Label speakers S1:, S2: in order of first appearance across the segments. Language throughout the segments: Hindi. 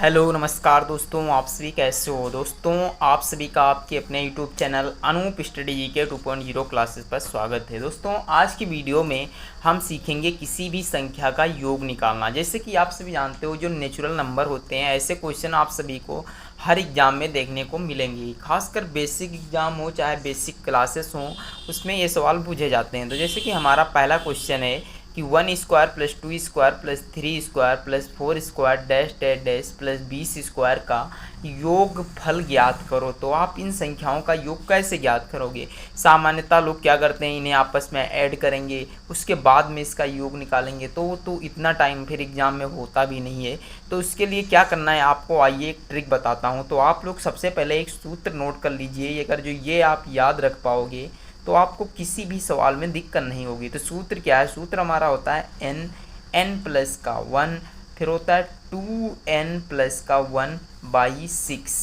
S1: हेलो नमस्कार दोस्तों, आप सभी कैसे हो। दोस्तों आप सभी का आपके अपने यूट्यूब चैनल अनूप स्टडी जी के 2.0 क्लासेस पर स्वागत है। दोस्तों आज की वीडियो में हम सीखेंगे किसी भी संख्या का योग निकालना। जैसे कि आप सभी जानते हो जो नेचुरल नंबर होते हैं, ऐसे क्वेश्चन आप सभी को हर एग्ज़ाम में देखने को मिलेंगे। खासकर बेसिक एग्ज़ाम हो चाहे बेसिक क्लासेस हों, उसमें ये सवाल पूछे जाते हैं। तो जैसे कि हमारा पहला क्वेश्चन है कि 1 square plus 2 square plus 3 square plus 4 square dash dash dash plus 20 square का योग फल ज्ञात करो। तो आप इन संख्याओं का योग कैसे ज्ञात करोगे। सामान्यतः लोग क्या करते हैं, इन्हें आपस में ऐड करेंगे, उसके बाद में इसका योग निकालेंगे। तो इतना टाइम फिर एग्ज़ाम में होता भी नहीं है। तो इसके लिए क्या करना है आपको, आइए एक ट्रिक बताता हूँ। तो आप लोग सबसे पहले एक सूत्र नोट कर लीजिए। अगर जो ये आप याद रख पाओगे तो आपको किसी भी सवाल में दिक्कत नहीं होगी। तो सूत्र क्या है, सूत्र हमारा होता है n प्लस का 1, फिर होता है 2n प्लस का 1/6।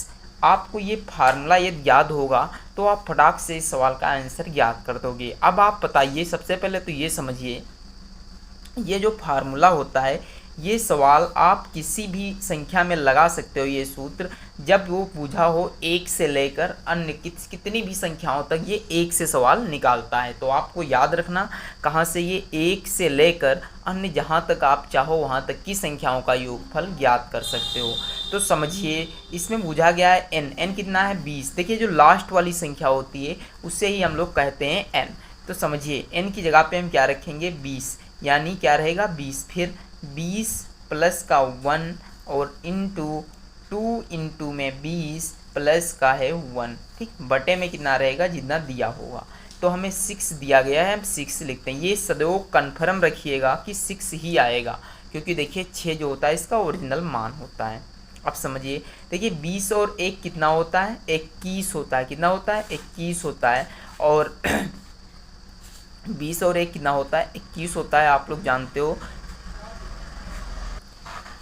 S1: आपको ये फार्मूला यदि याद होगा तो आप फटाक से इस सवाल का आंसर याद कर दोगे। अब आप बताइए, सबसे पहले तो ये समझिए, ये जो फार्मूला होता है, ये सवाल आप किसी भी संख्या में लगा सकते हो। ये सूत्र जब वो पूछा हो एक से लेकर अन्य कितनी भी संख्याओं तक ये एक से सवाल निकालता है। तो आपको याद रखना कहाँ से, ये एक से लेकर अन्य जहाँ तक आप चाहो वहाँ तक की संख्याओं का योगफल ज्ञात कर सकते हो। तो समझिए इसमें पूछा गया है n कितना है 20। देखिए जो लास्ट वाली संख्या होती है उससे ही हम लोग कहते हैं n। तो समझिए n की जगह पे हम क्या रखेंगे 20, यानी क्या रहेगा 20। फिर 20 प्लस का 1 और इंटू 2 इंटू में 20 प्लस का है 1, ठीक। बटे में कितना रहेगा जितना दिया होगा। तो हमें 6 दिया गया है, हम 6 लिखते हैं। ये सदैव कन्फर्म रखिएगा कि 6 ही आएगा, क्योंकि देखिए 6 जो होता है इसका ओरिजिनल मान होता है। अब समझिए, देखिए 20 और 1 कितना होता है, 21 होता है। कितना होता है 21 होता है। और 20 और 1 कितना होता है 21 होता है, आप लोग जानते हो।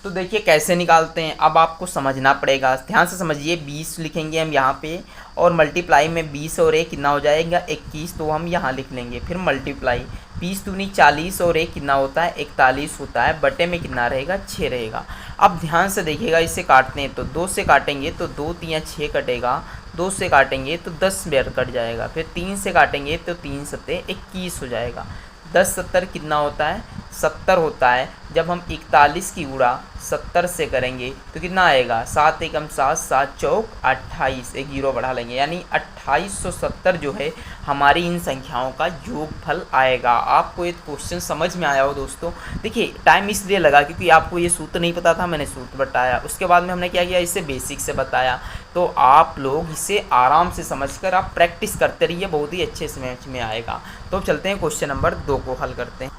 S1: तो देखिए कैसे निकालते हैं, अब आपको समझना पड़ेगा, ध्यान से समझिए। 20 लिखेंगे हम यहाँ पे, और मल्टीप्लाई में 20 और 1 कितना हो जाएगा 21, तो हम यहाँ लिख लेंगे। फिर मल्टीप्लाई 20 दूनी 40 और 1 कितना होता है 41 होता है। बटे में कितना रहेगा 6 रहेगा। अब ध्यान से देखिएगा, इसे काटते हैं तो 2 से काटेंगे तो 2 3 6 कटेगा, 2 से काटेंगे तो 10 बेर कट जाएगा। फिर 3 से काटेंगे तो 3 सत्ते 21 हो जाएगा। 10 70 कितना होता है 70 होता है। जब हम 41 की गुणा 70 से करेंगे तो कितना आएगा 7 एकम 7, 7 चौक 28, एक जीरो बढ़ा लेंगे, यानी 2870 जो है हमारी इन संख्याओं का योगफल आएगा। आपको ये क्वेश्चन समझ में आया हो दोस्तों। देखिए टाइम इसलिए लगा क्योंकि आपको ये सूत्र नहीं पता था, मैंने सूत्र बताया, उसके बाद में हमने क्या किया, इसे बेसिक से बताया। तो आप लोग इसे आराम से समझकर आप प्रैक्टिस करते रहिए, बहुत ही अच्छे समझ में आएगा। तो अब चलते हैं क्वेश्चन नंबर 2 को हल करते हैं।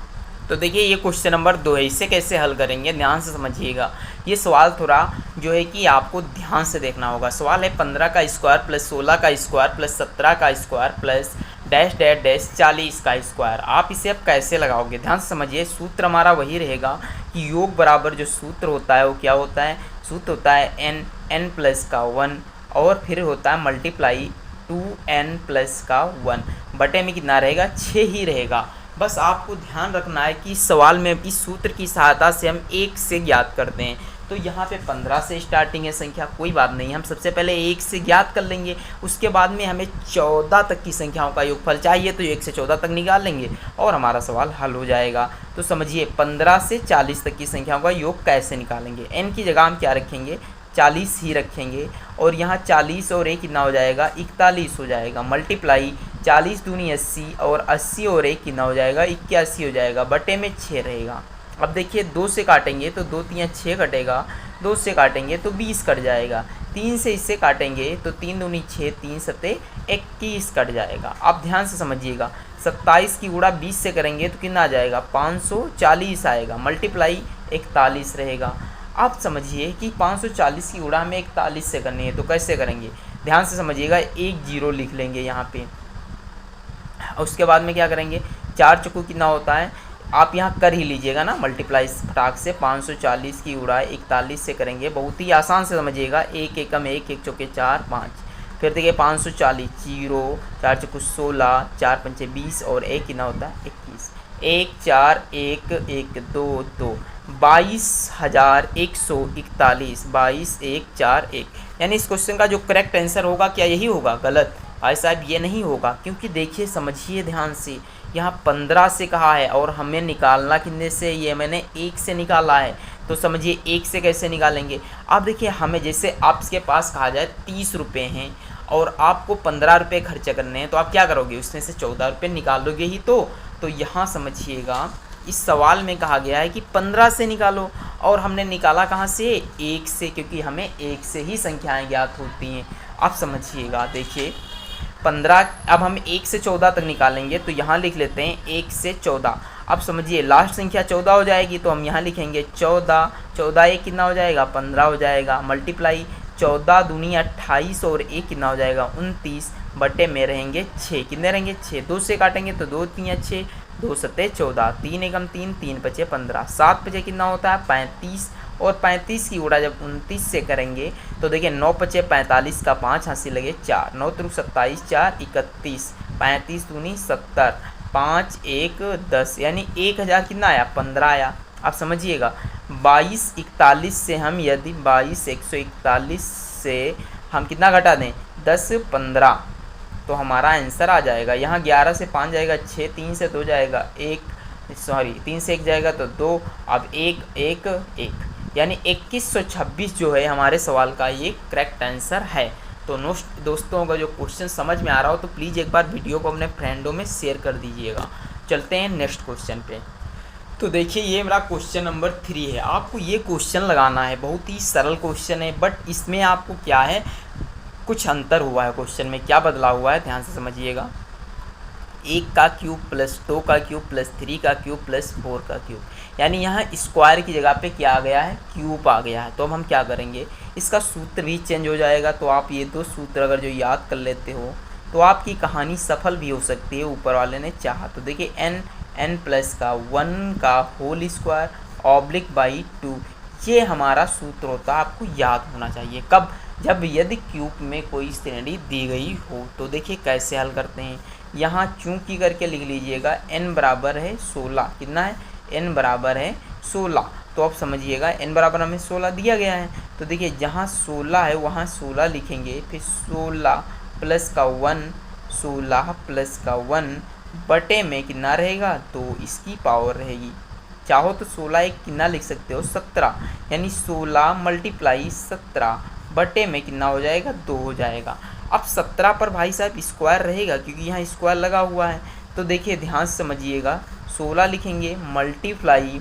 S1: तो देखिए ये क्वेश्चन नंबर 2 है, इसे कैसे हल करेंगे ध्यान से समझिएगा। ये सवाल थोड़ा जो है कि आपको ध्यान से देखना होगा। सवाल है 15 का स्क्वायर प्लस 16 का स्क्वायर प्लस 17 का square plus dash dash dash 40 का स्क्वायर। आप इसे अब कैसे लगाओगे, ध्यान से समझिए। सूत्र हमारा वही रहेगा कि योग बराबर जो सूत्र होता है वो क्या होता है, सूत्र होता है n प्लस का 1, और फिर होता है मल्टीप्लाई 2n प्लस का 1। बटे में कितना रहेगा 6 ही रहेगा। बस आपको ध्यान रखना है कि सवाल में इस सूत्र की सहायता से हम 1 से ज्ञात करते हैं। तो यहाँ पे 15 से स्टार्टिंग है संख्या, कोई बात नहीं, हम सबसे पहले 1 से ज्ञात कर लेंगे। उसके बाद में हमें 14 तक की संख्याओं का योगफल चाहिए, तो 1 से 14 तक निकाल लेंगे और हमारा सवाल हल हो जाएगा। तो समझिए 15 से 40 तक की संख्याओं का योग कैसे निकालेंगे। n की जगह हम क्या रखेंगे 40 ही रखेंगे, और यहाँ 40 और 1 कितना हो जाएगा 41 हो जाएगा। मल्टीप्लाई 40 दूनी 80, और 80 और 1 कितना हो जाएगा 81 हो जाएगा। बटे में 6 रहेगा। अब देखिए 2 से काटेंगे तो 2 3 6 कटेगा, 2 से काटेंगे तो 20 कट जाएगा। 3 से इससे काटेंगे तो 3 दूनी 6, 3 सत्ते 21 कट जाएगा। अब ध्यान से समझिएगा, 27 की गुणा 20 से करेंगे तो कितना आ जाएगा 540 आएगा। मल्टीप्लाई 41 रहेगा। आप समझिए कि 540 की गुणा हमें 41 से करनी है, तो कैसे करेंगे, ध्यान से समझिएगा। 1 जीरो लिख लेंगे यहाँ पे, उसके बाद में क्या करेंगे 4 चौको कितना होता है, आप यहाँ कर ही लीजिएगा ना मल्टीप्लाई फटाक से। 540 की गुणा 41 से करेंगे, बहुत ही आसान से समझिएगा। 1 एकम 1, 1 चौके 4 5, फिर देखिए 540 जीरो, 4 चौको 16, 4 पंचे 20 और 1 कितना होता है 21। 1 4 1 1 2 2, 22,141, 22,141। यानी इस क्वेश्चन का जो करेक्ट आंसर होगा क्या यही होगा? गलत भाई साहब, ये नहीं होगा, क्योंकि देखिए समझिए ध्यान से, यहाँ 15 से कहा है और हमें निकालना कितने से? ये मैंने 1 से निकाला है, तो समझिए 1 से कैसे निकालेंगे? आप देखिए, हमें जैसे आपके पास कहा जाए 30 रुपये हैं और आपको 15 रुपये खर्च करने हैं, तो आप क्या करोगे? उसमें से 14 रुपये निकाल लोगे ही तो यहाँ समझिएगा, इस सवाल में कहा गया है कि 15 से निकालो, और हमने निकाला कहाँ से? 1 से, क्योंकि हमें 1 से ही संख्याएं ज्ञात होती हैं। आप समझिएगा, देखिए 15, अब हम 1 से 14 तक निकालेंगे, तो यहाँ लिख लेते हैं 1 से 14। अब समझिए लास्ट संख्या 14 हो जाएगी, तो हम यहाँ लिखेंगे 14, 14 एक कितना हो जाएगा? 15 हो जाएगा, मल्टीप्लाई 14 दूनी 28 और एक कितना हो जाएगा? 29, बटे में रहेंगे 6, कितने रहेंगे? 6, 2 से काटेंगे तो 2 3 6, 2 सत्ते 14, 3 एकम 3, 3 पचे 15, 7 पचे कितना होता है? 35, और 35 की गुणा जब 29 से करेंगे तो देखिए 9 पचे 45 का 5 हासिल लगे 4, 9 त्रिक 27, 4 31, 35 दूनी 70, 5 1 10, यानी 1000 कितना आया? 15 आया। आप समझिएगा 2241 से हम यदि 22,141 से हम कितना घटा दें? 10 15, तो हमारा आंसर आ जाएगा। यहाँ 11 से 5 जाएगा 6, 3 से 2 जाएगा 1, सॉरी 3 से 1 जाएगा तो 2, अब 1 1 1, यानी 2126 जो है हमारे सवाल का ये करेक्ट आंसर है। तो दोस्तों अगर जो क्वेश्चन समझ में आ रहा हो तो प्लीज़ एक बार वीडियो को अपने फ्रेंडों में शेयर कर दीजिएगा। चलते हैं नेक्स्ट क्वेश्चन पे। तो देखिए ये मेरा क्वेश्चन नंबर 3 है। आपको ये क्वेश्चन लगाना है, बहुत ही सरल क्वेश्चन है, बट इसमें आपको क्या है, कुछ अंतर हुआ है क्वेश्चन में। क्या बदला हुआ है ध्यान से समझिएगा। 1 का क्यूब प्लस 2 का क्यूब प्लस 3 का क्यूब प्लस 4 का क्यूब, यानी यहाँ स्क्वायर की जगह पे क्या आ गया है? क्यूब आ गया है। तो अब हम क्या करेंगे, इसका सूत्र भी चेंज हो जाएगा। तो आप ये दो सूत्र अगर जो याद कर लेते हो तो आपकी कहानी सफल भी हो सकती है, ऊपर वाले ने चाहा तो। देखिए n प्लस का 1 का होल स्क्वायर ऑब्लिक बाई 2, ये हमारा सूत्र होता है, आपको याद होना चाहिए। कब? जब यदि क्यूब में कोई श्रेणी दी गई हो। तो देखिए कैसे हल करते हैं, यहाँ चूंकि करके लिख लीजिएगा n बराबर है 16, कितना है? n बराबर है 16। तो अब समझिएगा n बराबर हमें 16 दिया गया है, तो देखिए जहाँ 16 है वहाँ 16 लिखेंगे, फिर 16 प्लस का 1, 16 प्लस का 1 बटे में कितना रहेगा? 2, इसकी पावर रहेगी। चाहो तो 16 एक कितना लिख सकते हो? 17, यानी 16 मल्टीप्लाई 17 बटे में कितना हो जाएगा? 2 हो जाएगा। अब 17 पर भाई साहब स्क्वायर रहेगा, क्योंकि यहाँ स्क्वायर लगा हुआ है। तो देखिए ध्यान से समझिएगा, 16 लिखेंगे मल्टीप्लाई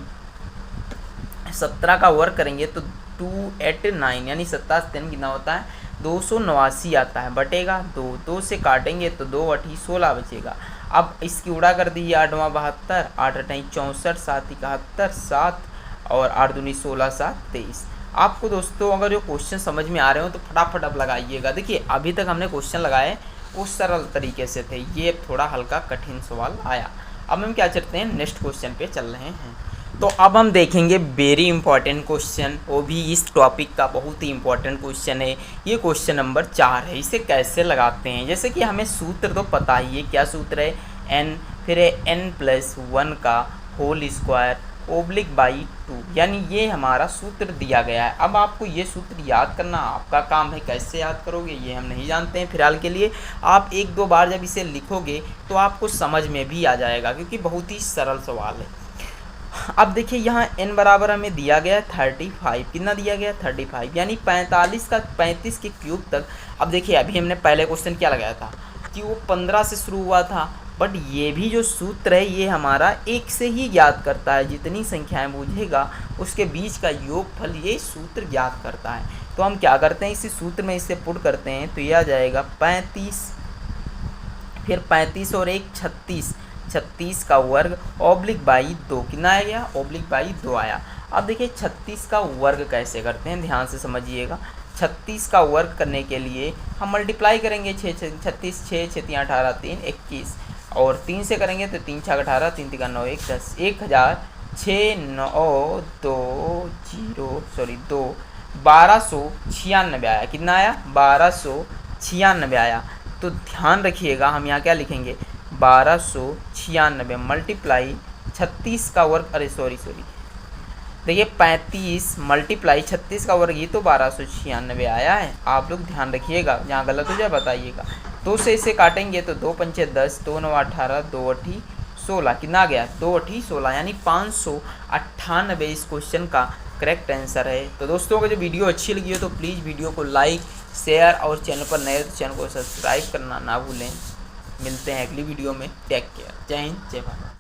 S1: 17 का वर्क करेंगे तो 289, यानी 17 से 3 कितना होता है? 289 आता है, बटेगा 2, 2 से काटेंगे तो 2 8 16 बचेगा। अब इसकी उड़ा कर दीजिए, 8 72, 8 8 64, 7 71, 7 और 8 दूनी 16, 7 23। आपको दोस्तों अगर जो क्वेश्चन समझ में आ रहे हो तो फटाफट अब लगाइएगा। देखिए अभी तक हमने क्वेश्चन लगाए वो सरल तरीके से थे, ये थोड़ा हल्का कठिन सवाल आया। अब हम क्या चलते हैं, नेक्स्ट क्वेश्चन पे चल रहे हैं। तो अब हम देखेंगे वेरी इंपॉर्टेंट क्वेश्चन, वो भी इस टॉपिक का बहुत ही इंपॉर्टेंट क्वेश्चन है। ये क्वेश्चन नंबर 4 है। इसे कैसे लगाते हैं, जैसे कि हमें सूत्र तो पता ही है, क्या सूत्र है? n, फिर है n प्लस 1 का होल स्क्वायर ओब्लिक बाई 2, यानी ये हमारा सूत्र दिया गया है। अब आपको ये सूत्र याद करना आपका काम है, कैसे याद करोगे ये हम नहीं जानते हैं फिलहाल के लिए। आप 1-2 बार जब इसे लिखोगे तो आपको समझ में भी आ जाएगा, क्योंकि बहुत ही सरल सवाल है। अब देखिए यहाँ n बराबर हमें दिया गया 35, कितना दिया गया? 35, यानी 45 का 35 के क्यूब तक। अब देखिए अभी हमने पहले क्वेश्चन क्या लगाया था कि वो 15 से शुरू हुआ था, बट ये भी जो सूत्र है ये हमारा 1 से ही ज्ञात करता है। जितनी संख्याएं बूझेगा उसके बीच का योगफल ये सूत्र ज्ञात करता है। तो हम क्या करते हैं, इसी सूत्र में इसे पुट करते हैं तो यह आ जाएगा 35, फिर 35 और 1 36, 36 का वर्ग ऑब्लिक बाई 2, कितना आ गया? ऑब्लिक बाई 2 आया। अब देखिए 36 का वर्ग कैसे करते हैं, ध्यान से समझिएगा। 36 का वर्ग करने के लिए हम मल्टीप्लाई करेंगे, 36 6 6 3 18 3 21, और 3 से करेंगे तो 3 6 18, 3 3 9 1 10, 1296 आया। कितना आया? 1296 आया। तो ध्यान रखिएगा हम यहाँ क्या लिखेंगे, 1296 मल्टीप्लाई 36 का वर्ग, अरे सॉरी देखिए 35 मल्टीप्लाई 36 का वर्ग, ये तो 1296 आया है। आप लोग ध्यान रखिएगा, जहाँ गलत हो जाए बताइएगा। 2 से इसे काटेंगे तो 2 पंचे 10, 2 9 18, 2 8 16, कितना आ गया 2 8 16, यानी 598 इस क्वेश्चन का करेक्ट आंसर है। तो दोस्तों अगर जो वीडियो अच्छी लगी हो तो प्लीज़ वीडियो को लाइक शेयर और चैनल पर नए तो चैनल को सब्सक्राइब करना ना भूलें। मिलते हैं अगली वीडियो में। Take care. जय हिंद, जय भारत।